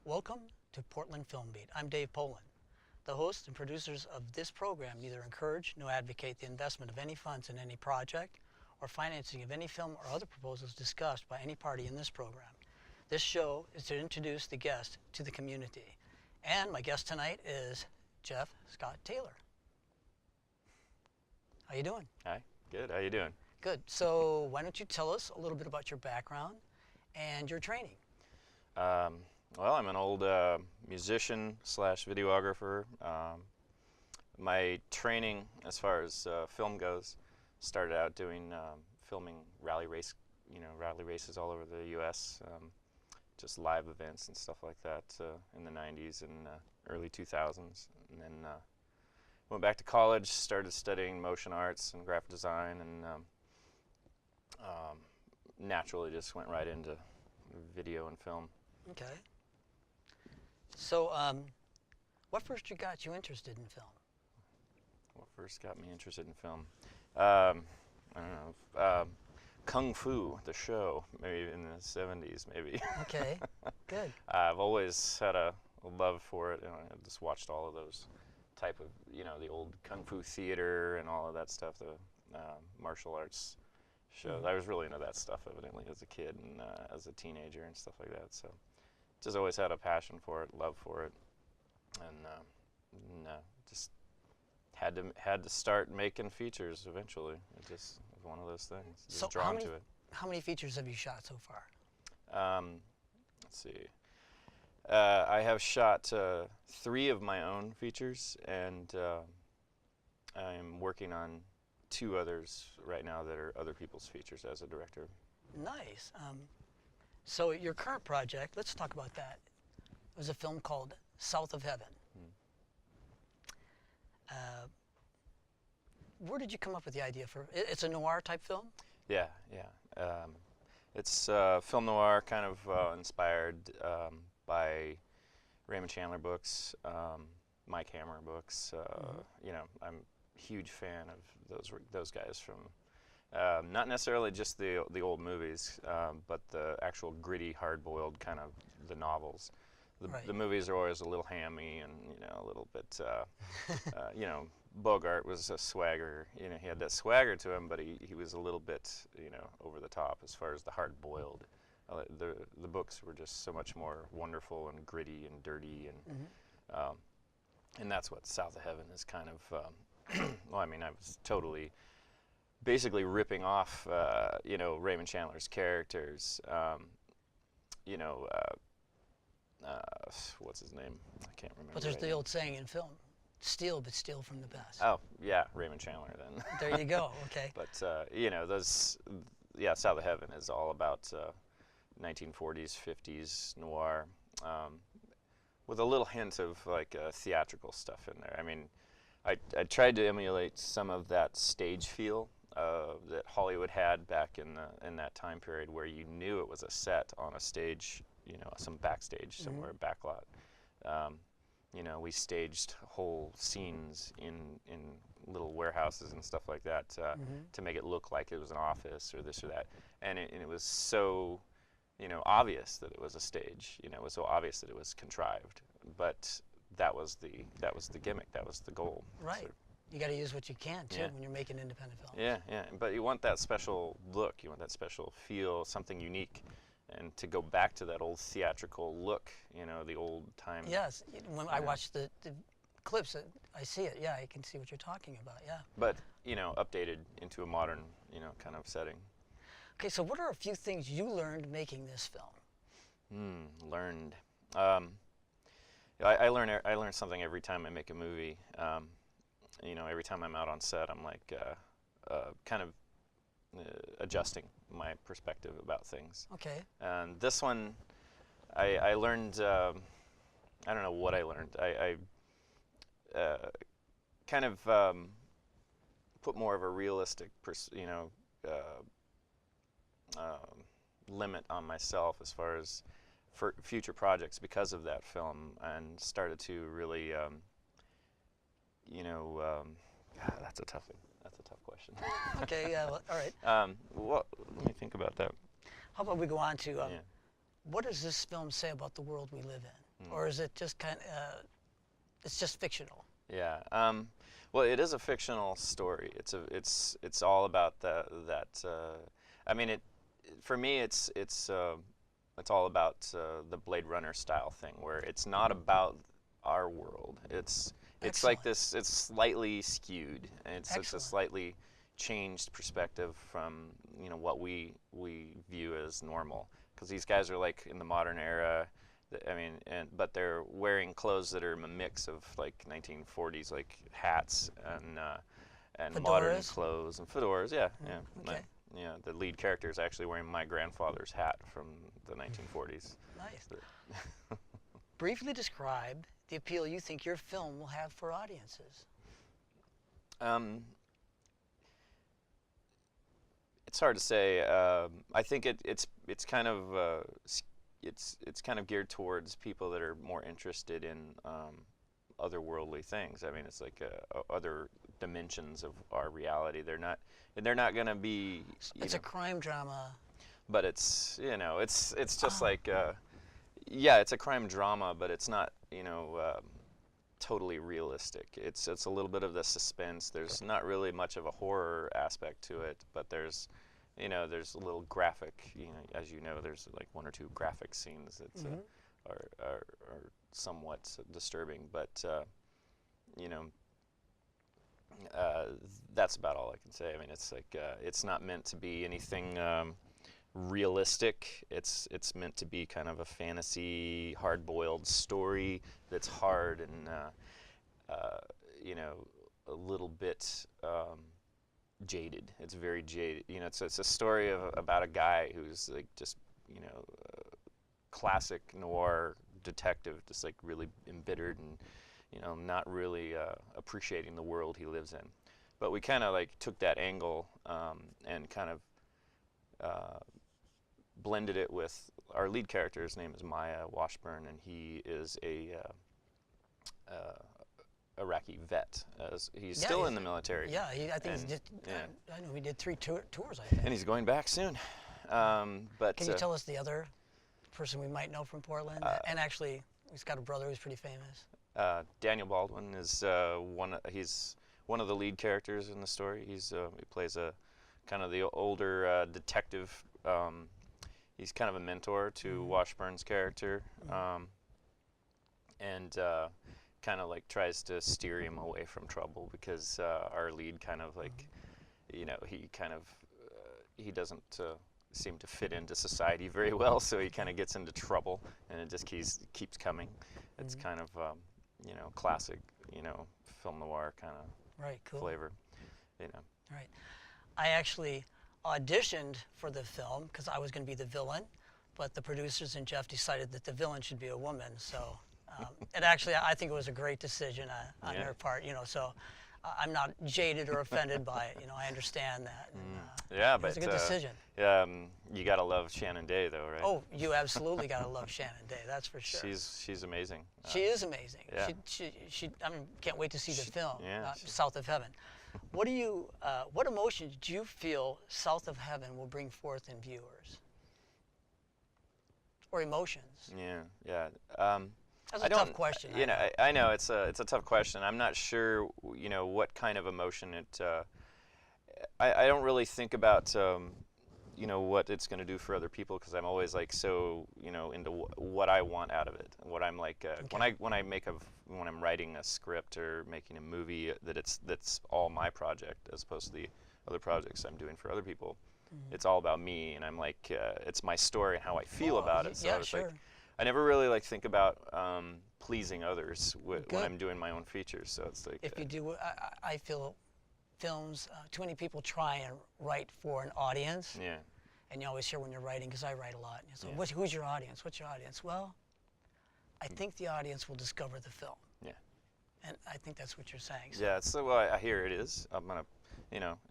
Welcome to Portland Film Beat. I'm Dave Poland. The hosts and producers of this program neither encourage nor advocate the investment of any funds in any project or financing of any film or other proposals discussed by any party in this program. This show is to introduce the guest to the community. And my guest tonight is Jeff Scott Taylor. How you doing? Hi, good. How you doing? Good. So why don't you tell us a little bit about your background and your training? Well, I'm an old musician slash videographer. My training, as far as film goes, started out doing filming rally races all over the U.S. Just live events and stuff like that in the 90s and early 2000s, and then went back to college, started studying motion arts and graphic design, and naturally just went right into video and film. Okay. So, what first got you interested in film? What first got me interested in film? I don't know. Kung Fu, the show, maybe in the 70s, maybe. Okay, good. I've always had a love for it, and I just watched all of those type of, the old Kung Fu theater and all of that stuff, the martial arts shows. Mm-hmm. I was really into that stuff, evidently, as a kid and as a teenager and stuff like that. So, just always had a passion for it, love for it, and just had to start making features eventually. It just was one of those things. Just So drawn to it. How many features have you shot so far? Let's see. I have shot 3 of my own features, and I'm working on 2 others right now that are other people's features as a director. Nice. So your current project, let's talk about that. It was a film called South of Heaven. Where did you come up with the idea for it? It's a noir type film? Yeah. It's film noir, kind of inspired by Raymond Chandler books, Mike Hammer books. I'm a huge fan of those guys from not necessarily just the old movies, but the actual gritty, hard-boiled kind of the novels. The movies are always a little hammy and a little bit, Bogart was a swagger. He had that swagger to him, but he was a little bit, over the top as far as the hard-boiled. The books were just so much more wonderful and gritty and dirty, and that's what South of Heaven is kind of. Well, I mean, I was totally, basically ripping off, Raymond Chandler's characters. What's his name? I can't remember. But there's the old saying in film, steal, but steal from the best. Oh, yeah, Raymond Chandler then. There you go, okay. But, South of Heaven is all about 1940s, 50s noir, with a little hint of, like, theatrical stuff in there. I mean, I tried to emulate some of that stage feel that Hollywood had back in that time period, where you knew it was a set on a stage, some backstage somewhere, backlot. We staged whole scenes in little warehouses and stuff like that to make it look like it was an office or this or that, and it was so obvious that it was a stage. It was so obvious that it was contrived, but that was the gimmick. That was the goal. Right. So, you got to use what you can too Yeah. when you're making independent films. Yeah. But you want that special look. You want that special feel, something unique, and to go back to that old theatrical look. The old time. Yes. When I watch the clips, I see it. Yeah, I can see what you're talking about. Yeah. But updated into a modern kind of setting. Okay, so what are a few things you learned making this film? Learned. I learn something every time I make a movie. Every time I'm out on set, I'm like kind of adjusting my perspective about things. Okay. And this one, I learned. I don't know what I learned. I kind of put more of a realistic, limit on myself as far as for future projects because of that film, and started to really God, that's a tough one. That's a tough question. Okay, yeah, well, all right. Well, let me think about that. How about we go on to Yeah. what does this film say about the world we live in? Mm. Or is it just it's just fictional? Yeah. Well, it is a fictional story. It's all about that. I mean, for me, it's all about the Blade Runner style thing, where it's not about our world. It's like Excellent. this. It's slightly skewed, and it's a Excellent. slightly changed perspective from what we view as normal. Because these guys are like in the modern era. I mean, but they're wearing clothes that are a mix of like 1940s, like hats and modern Fedoras? clothes and fedoras. Yeah, yeah. Okay. Yeah, the lead character is actually wearing my grandfather's hat from the 1940s. Nice. Briefly describe the appeal you think your film will have for audiences. It's hard to say. I think it's kind of it's kind of geared towards people that are more interested in otherworldly things. I mean, it's like other dimensions of our reality. They're not going to be. It's a crime drama. But it's just like yeah, it's a crime drama, but it's not totally realistic. It's a little bit of the suspense. There's not really much of a horror aspect to it, but there's a little graphic. As you know, there's like one or two graphic scenes that are somewhat disturbing, but that's about all I can say. I mean, it's like it's not meant to be anything realistic. It's meant to be kind of a fantasy, hard-boiled story that's hard and a little bit jaded. It's very jaded. It's a story about a guy who's like just classic noir detective, just like really embittered and not really appreciating the world he lives in. But we kind of like took that angle and kind of blended it with our lead character. His name is Maya Washburn, and he is a Iraqi vet. He's still in the military. Yeah, I think and, he did. yeah. I know he did 3 tours, I think. And he's going back soon. But Can you tell us the other person we might know from Portland? And actually, he's got a brother who's pretty famous. Daniel Baldwin is he's one of the lead characters in the story. He plays a kind of the older detective. He's kind of a mentor to Washburn's character, and kind of like tries to steer him away from trouble, because our lead kind of like, he doesn't seem to fit into society very well, so he kind of gets into trouble, and it just keeps coming. It's kind of classic film noir kind of flavor. Right. I actually auditioned for the film because I was going to be the villain, but the producers and Jeff decided that the villain should be a woman. So it actually, I think it was a great decision on their part. So I'm not jaded or offended by it. I understand that. And, yeah, it was a good decision. You gotta love Shannon Day, though, right? Oh, you absolutely gotta love Shannon Day. That's for sure. She's amazing. She is amazing. Yeah. She I mean, can't wait to see the film. Yeah, South of Heaven. What emotion do you feel South of Heaven will bring forth in viewers? Or emotions? Yeah. That's a tough question. I know it's a tough question. I'm not sure, what kind of emotion it. I don't really think about, what it's going to do for other people, because I'm always like so, into what I want out of it. What I'm like when I'm writing a script or making a movie, that's all my project, as opposed to the other projects I'm doing for other people. It's all about me, and I'm like, it's my story and how I feel about it. So yeah, it's sure. like, I never really think about pleasing others when I'm doing my own features. So it's like, if you do, I feel films, too many people try and write for an audience. Yeah. And you always hear when you're writing, because I write a lot. So who's your audience? What's your audience? Well, I think the audience will discover the film. Yeah. And I think that's what you're saying. So. Yeah, it's the way I hear it is. I'm gonna,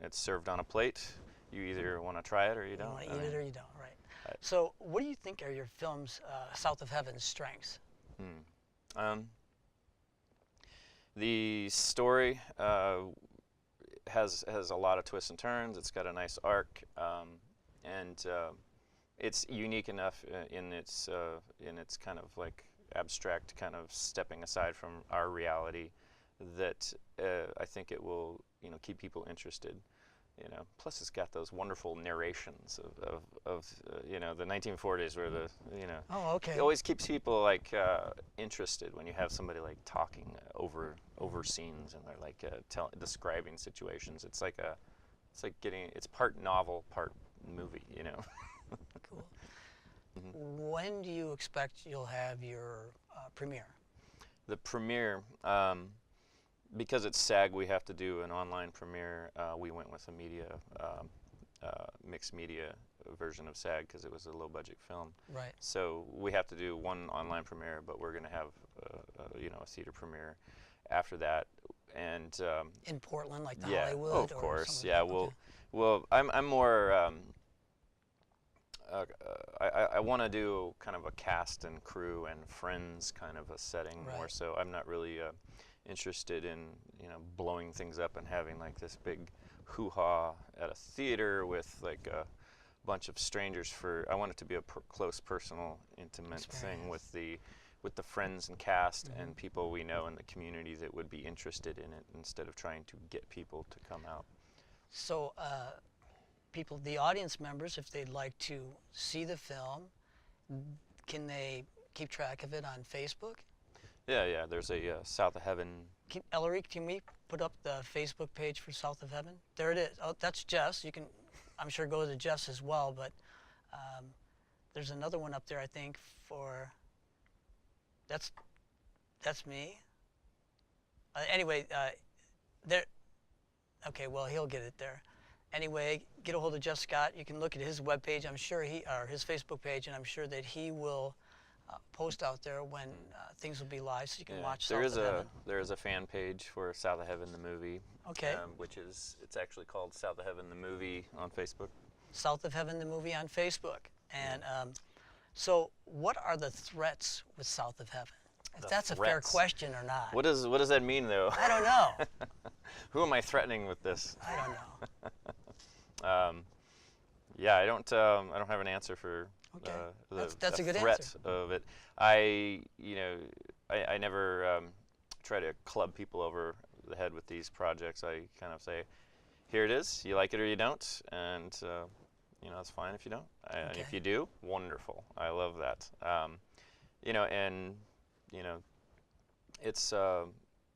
it's served on a plate. You either want to try it or you don't. You want to eat it or you don't, right? So, what do you think are your film's South of Heaven's strengths? The story has a lot of twists and turns. It's got a nice arc, and it's unique enough in its kind of like abstract kind of stepping aside from our reality that I think it will keep people interested. Plus it's got those wonderful narrations of the 1940s where Oh, it okay. always keeps people like interested when you have somebody like talking over scenes and they're like describing situations. It's like it's part novel, part movie. Cool. Hmm. When do you expect you'll have your premiere? The premiere, because it's SAG, we have to do an online premiere. We went with a mixed media version of SAG because it was a low budget film. Right. So we have to do one online premiere, but we're going to have a theater premiere after that. And In Portland, like the yeah, Hollywood? oh, of or course, something yeah. like that? Okay. Well, I'm more. I want to do kind of a cast and crew and friends kind of a setting more. Right. So I'm not really interested in blowing things up and having like this big hoo-ha at a theater with like a bunch of strangers. I want it to be a close, personal, intimate thing with the friends and cast and people we know in the community that would be interested in it instead of trying to get people to come out. So, the audience members, if they'd like to see the film, can they keep track of it on Facebook? Yeah. There's a South of Heaven. Ellery, can we put up the Facebook page for South of Heaven? There it is. Oh, that's Jeff's. You can, I'm sure, go to Jeff's as well, but there's another one up there, I think, for, that's me. Anyway, there, okay, well, he'll get it there. Anyway, get a hold of Jeff Scott. You can look at his webpage, or his Facebook page, and I'm sure that he will post out there when things will be live, so you can watch South of Heaven. There is a fan page for South of Heaven the movie. Okay. It's actually called South of Heaven the movie on Facebook. South of Heaven the movie on Facebook. And so, what are the threats with South of Um, If that's a fair question or not. What does that mean, though? I don't know. Who am I threatening with this? I don't know. Yeah, I don't have an answer for Okay. the That's a good threat answer. of it. I never try to club people over the head with these projects. I kind of say, here it is. You like it or you don't, and it's fine if you don't. And if you do, wonderful. I love that.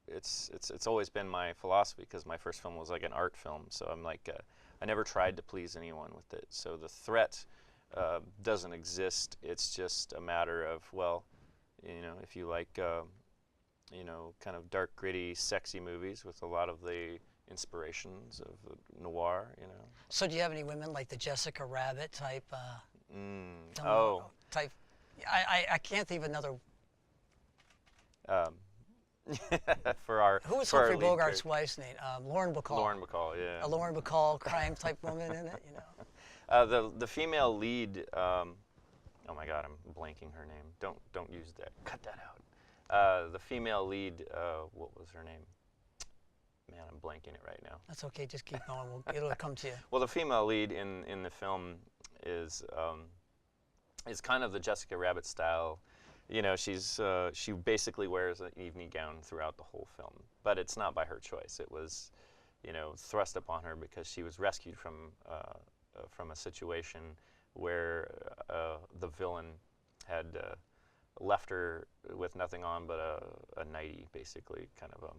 It's always been my philosophy because my first film was like an art film. So I'm like, I never tried to please anyone with it. So the threat doesn't exist. It's just a matter of, well, if you like, kind of dark, gritty, sexy movies with a lot of the inspirations of noir, So do you have any women like the Jessica Rabbit type? Type. I can't think of another. For our Who was for our Humphrey lead Bogart's character. wife's name? Lauren Bacall. Lauren Bacall, yeah. A Lauren Bacall crime type woman in it. The female lead. Oh my God, I'm blanking her name. Don't use that. Cut that out. The female lead. What was her name? Man, I'm blanking it right now. That's okay. Just keep going. It'll come to you. Well, the female lead in the film is kind of the Jessica Rabbit style. She basically wears an evening gown throughout the whole film, but it's not by her choice. It was, thrust upon her because she was rescued from a situation where the villain had left her with nothing on but a nightie, basically, kind of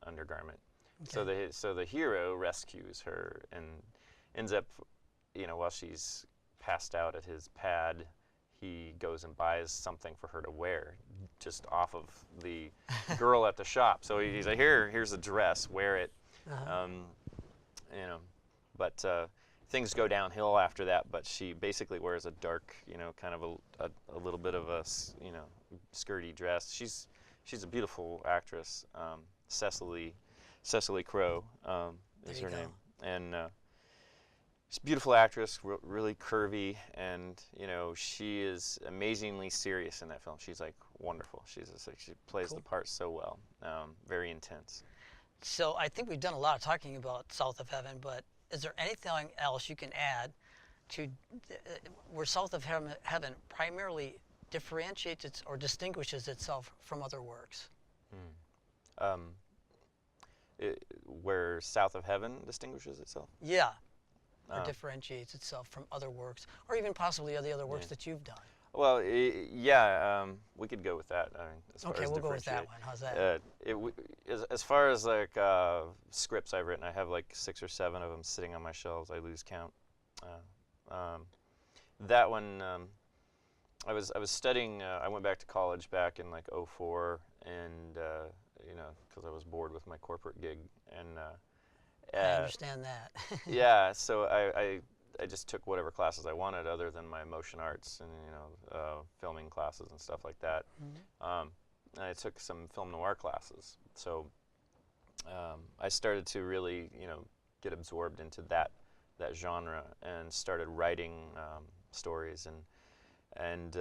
undergarment. Okay. So the hero rescues her and ends up, while she's passed out at his pad, he goes and buys something for her to wear just off of the girl at the shop. So he's like, here's a dress, wear it. Uh-huh. But things go downhill after that, but she basically wears a dark, kind of a little bit of a, skirty dress. She's a beautiful actress. Cecily Crowe is her name. And she's a beautiful actress, really curvy, and she is amazingly serious in that film. She's like wonderful. She plays Cool. the part so well. Very intense. So I think we've done a lot of talking about South of Heaven, but is there anything else you can add to where South of Heaven primarily differentiates or distinguishes itself from other works? Um, where South of Heaven distinguishes itself? Yeah, or Um, differentiates itself from other works, or even possibly the other works yeah. that you've done. Well, yeah, we could go with that. I mean, as far Okay, as we'll go with that differentiate. one. How's that? As far as like scripts I've written, I have like 6 or 7 of them sitting on my shelves. I lose count. That one, I was studying. I went back to college back in like '04, and you know, because I was bored with my corporate gig, and I understand that. yeah, so I just took whatever classes I wanted, other than my motion arts and filming classes and stuff like that. And I took some film noir classes, so I started to really get absorbed into that genre and started writing stories and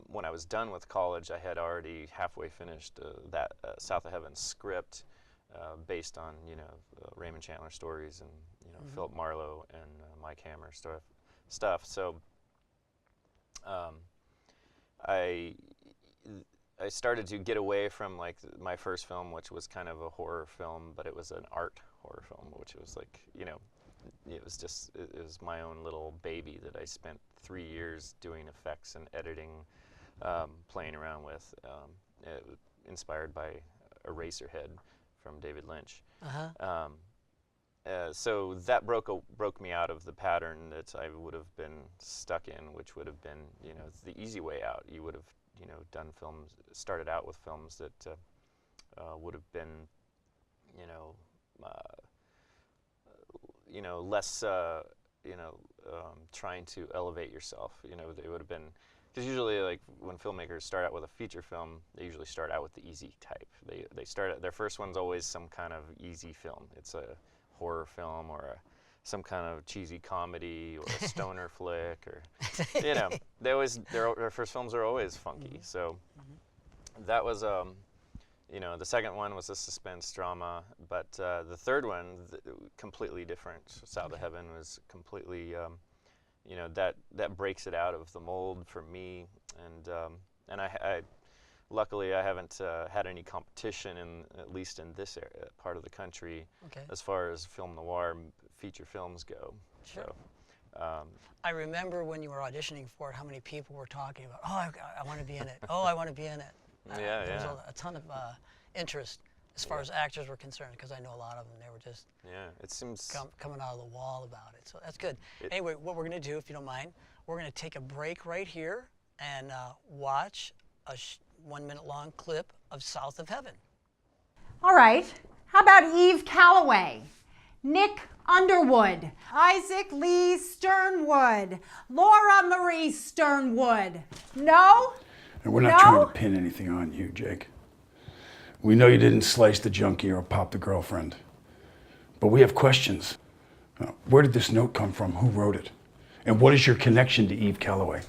when I was done with college, I had already halfway finished that South of Heaven script based on Raymond Chandler stories and Philip Marlowe and Mike Hammer stuff. So I started to get away from like my first film, which was kind of a horror film, but it was an art horror film, which was like it was my own little baby that I spent 3 years doing effects and editing, playing around with, inspired by Eraserhead from David Lynch. Uh-huh. So that broke me out of the pattern that I would have been stuck in, which would have been the easy way out. You would have done films, started out with films that would have been less trying to elevate yourself. They would have been, because usually like when filmmakers start out with a feature film, they usually start out with the easy type. They start their first one's always some kind of easy film. It's a horror film or some kind of cheesy comedy or a stoner flick, or their first films are always funky. So that was the second one was a suspense drama, but the third one, completely different. South of Heaven was completely, that breaks it out of the mold for me, and I luckily I haven't had any competition at least in this part of the country, as far as film noir feature films go. Sure. So, I remember when you were auditioning for it, how many people were talking about, oh, I want to be in it. Oh, I want to be in it. There was a ton of interest as far as actors were concerned, because I know a lot of them. They were just it seems coming out of the wall about it. So that's good. Anyway, what we're going to do, if you don't mind, we're going to take a break right here and watch a 1 minute long clip of South of Heaven. All right. How about Eve Calloway, Nick Underwood, Isaac Lee Sternwood, Laura Marie Sternwood? No? And we're not trying to pin anything on you, Jake. We know you didn't slice the junkie or pop the girlfriend. But we have questions. Where did this note come from? Who wrote it? And what is your connection to Eve Calloway?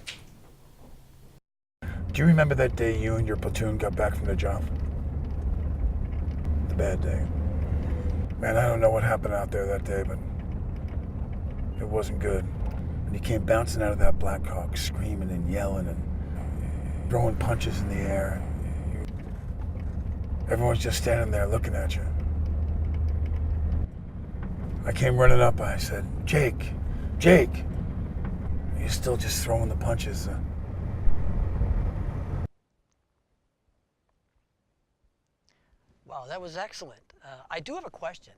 Do you remember that day you and your platoon got back from the job? The bad day. Man, I don't know what happened out there that day, but it wasn't good. And you came bouncing out of that Black Hawk, screaming and yelling and throwing punches in the air. Everyone's just standing there looking at you. I came running up. I said, Jake, Jake. You're still just throwing the punches. Wow, that was excellent. I do have a question.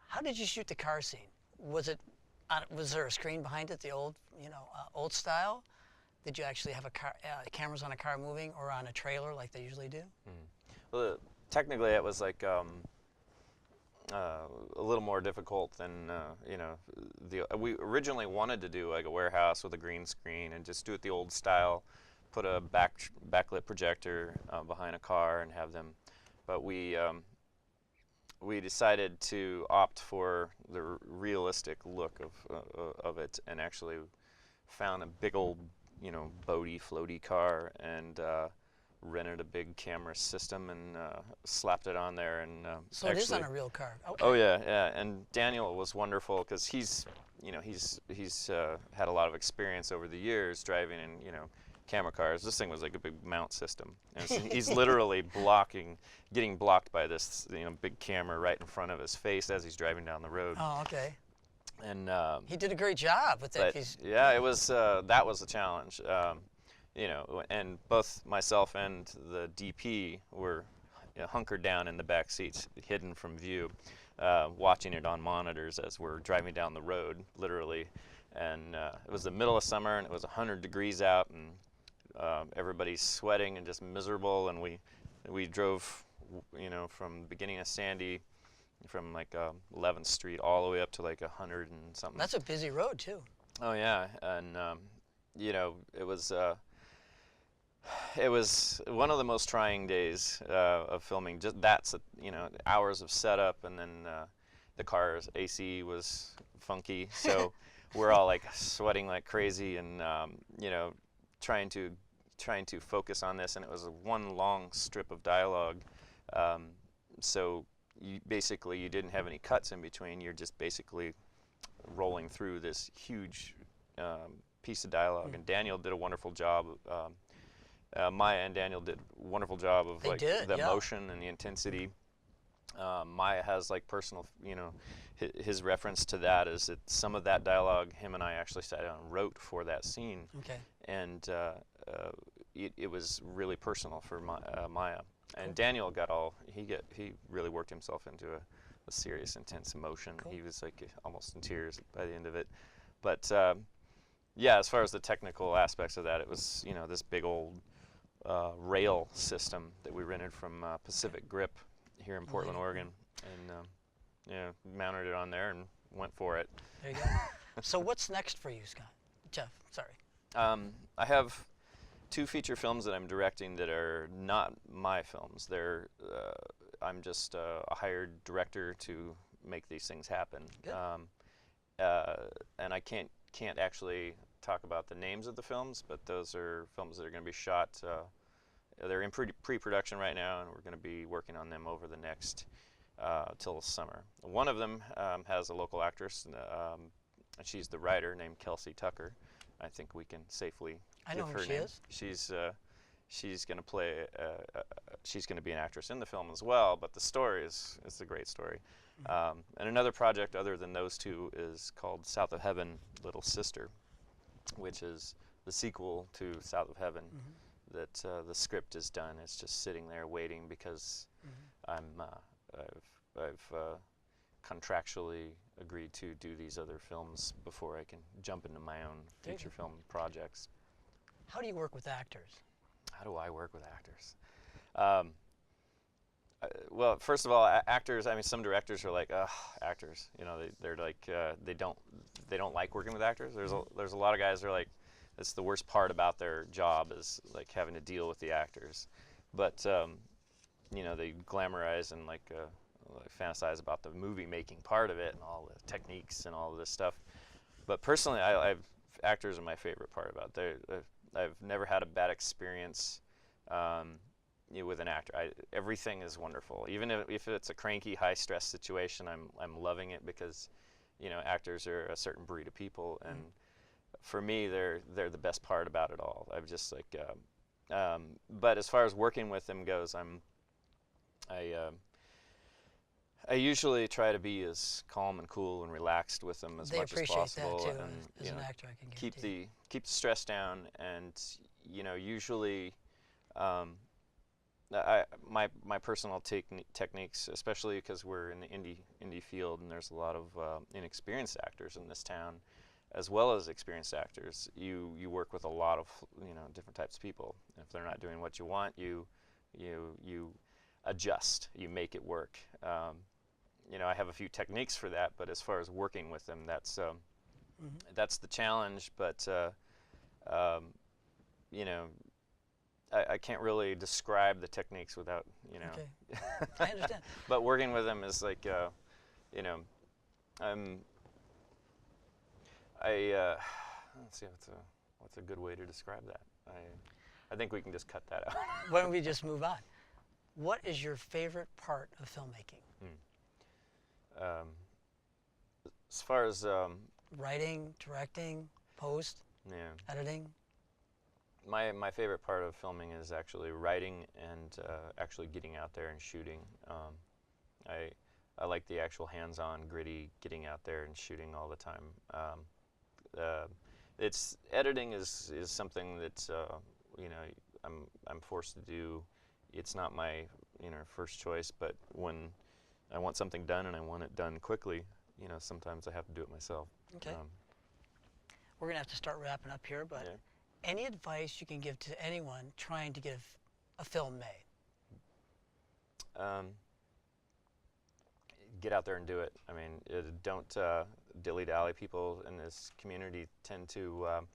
How did you shoot the car scene? Was there a screen behind it, the old, old style? Did you actually have cameras on a car moving, or on a trailer like they usually do? Well, technically it was like a little more difficult than we originally wanted to do like a warehouse with a green screen and just do it the old style, put a backlit projector behind a car and have them, but we decided to opt for the realistic look of it, and actually found a big old boaty, floaty car, and rented a big camera system and slapped it on there. And So it is on a real car. Okay. oh yeah, yeah. And Daniel was wonderful because he's had a lot of experience over the years driving in camera cars. This thing was like a big mount system, and so he's literally getting blocked by this big camera right in front of his face as he's driving down the road. Oh, okay. And he did a great job with that. yeah, it was that was a challenge. And both myself and the DP were hunkered down in the back seats, hidden from view, watching it on monitors as we're driving down the road, literally. And it was the middle of summer, and it was 100 degrees out, and everybody's sweating and just miserable. And we drove, from the beginning of Sandy, from like 11th Street all the way up to like 100 and something. That's a busy road too. Oh yeah, and it was one of the most trying days of filming. Just hours of setup, and then the car's AC was funky, so we're all like sweating like crazy, and trying to focus on this. And it was one long strip of dialogue, so you didn't have any cuts in between. You're just basically rolling through this huge piece of dialogue, and Daniel did a wonderful job. Maya and Daniel did a wonderful job of the emotion and the intensity. Maya has like personal, his reference to that is that some of that dialogue him and I actually sat down and wrote for that scene. Okay. And it was really personal for Maya. And Daniel he really worked himself into a serious, intense emotion. Cool. He was like almost in tears by the end of it. But yeah, as far as the technical aspects of that, it was this big old rail system that we rented from Pacific Grip here in Portland, Oregon, and mounted it on there and went for it. There you go. So what's next for you, Scott? Jeff, sorry. I have 2 feature films that I'm directing that are not my films. I'm just a hired director to make these things happen. Good. And I can't actually talk about the names of the films, but those are films that are going to be shot. They're in pre-production right now, and we're going to be working on them over the next till summer. One of them has a local actress, and she's the writer, named Kelsey Tucker. I think we can safely give her name. She's going to play. She's going to be an actress in the film as well. But the story is a great story. Mm-hmm. And another project other than those 2 is called South of Heaven, Little Sister, which is the sequel to South of Heaven. Mm-hmm. That the script is done. It's just sitting there waiting because I've contractually agreed to do these other films before I can jump into my own feature film projects. How do you work with actors? How do I work with actors? Well, first of all, actors. I mean, some directors are like, actors. They're like they don't like working with actors. There's a lot of guys that are like, it's the worst part about their job is like having to deal with the actors. But they glamorize and like fantasize about the movie making part of it and all the techniques and all of this stuff. But personally, actors are my favorite part about it. I've never had a bad experience with an actor. Everything is wonderful. Even if it's a cranky, high-stress situation, I'm loving it because, actors are a certain breed of people, and for me, they're the best part about it all. I've just like, but as far as working with them goes, I usually try to be as calm and cool and relaxed with them as much as possible. They appreciate that too. And as an actor, I can guarantee. Keep the stress down, and usually, my personal techniques, especially because we're in the indie field and there's a lot of inexperienced actors in this town, as well as experienced actors. You work with a lot of different types of people. If they're not doing what you want, you adjust. You make it work. I have a few techniques for that, but as far as working with them, that's the challenge. But I can't really describe the techniques without Okay. I understand. But working with them is like let's see what's a good way to describe that? I think we can just cut that out. Why don't we just move on? What is your favorite part of filmmaking? As far as Writing, directing, post, yeah, editing? my favorite part of filming is actually writing and actually getting out there and shooting. I like the actual hands-on, gritty, getting out there and shooting all the time. It's editing is something that you know, I'm forced to do. It's not my first choice, but when I want something done and I want it done quickly, sometimes I have to do it myself. Okay. We're gonna have to start wrapping up here, but Yeah. any advice you can give to anyone trying to get a film made? Get out there and do it. I mean, don't dilly-dally. People in this community tend to,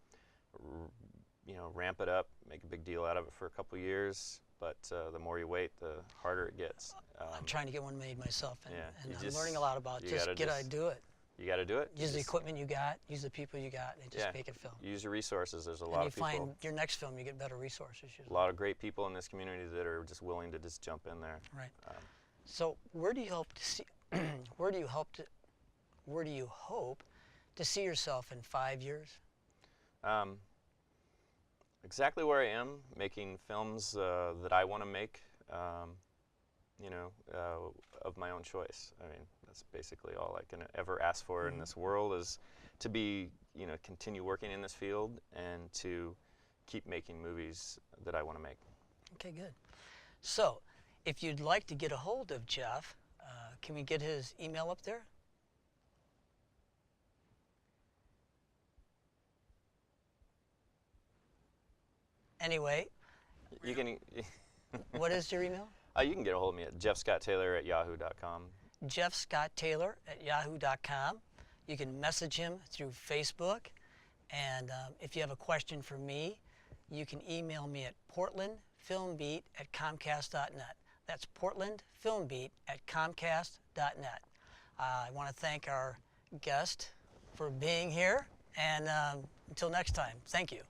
ramp it up, make a big deal out of it for a couple years. But the more you wait, the harder it gets. I'm trying to get one made myself, and, yeah, and you I'm just- learning a lot about you just gotta get just- out, do it. You got to do it. Use the Just equipment you got, use the people you got, and just Yeah. make it film. use your resources. There's a And lot you of people. find your next film, you get better resources usually. A lot of great people in this community that are just willing to just jump in there. Right. Um, So where do you hope to see? where do you hope to see yourself in 5 years? Exactly where I am, making films that I want to make, of my own choice. I mean, that's basically all I can ever ask for in this world, is to be, continue working in this field and to keep making movies that I want to make. Okay, good. So if you'd like to get a hold of Jeff, can we get his email up there? Anyway, You can what is your email? you can get a hold of me at jeffscotttaylor@yahoo.com. jeffscotttaylor@yahoo.com. You can message him through Facebook. And if you have a question for me, you can email me at portlandfilmbeat@comcast.net. That's portlandfilmbeat@comcast.net. I want to thank our guest for being here. And until next time, thank you.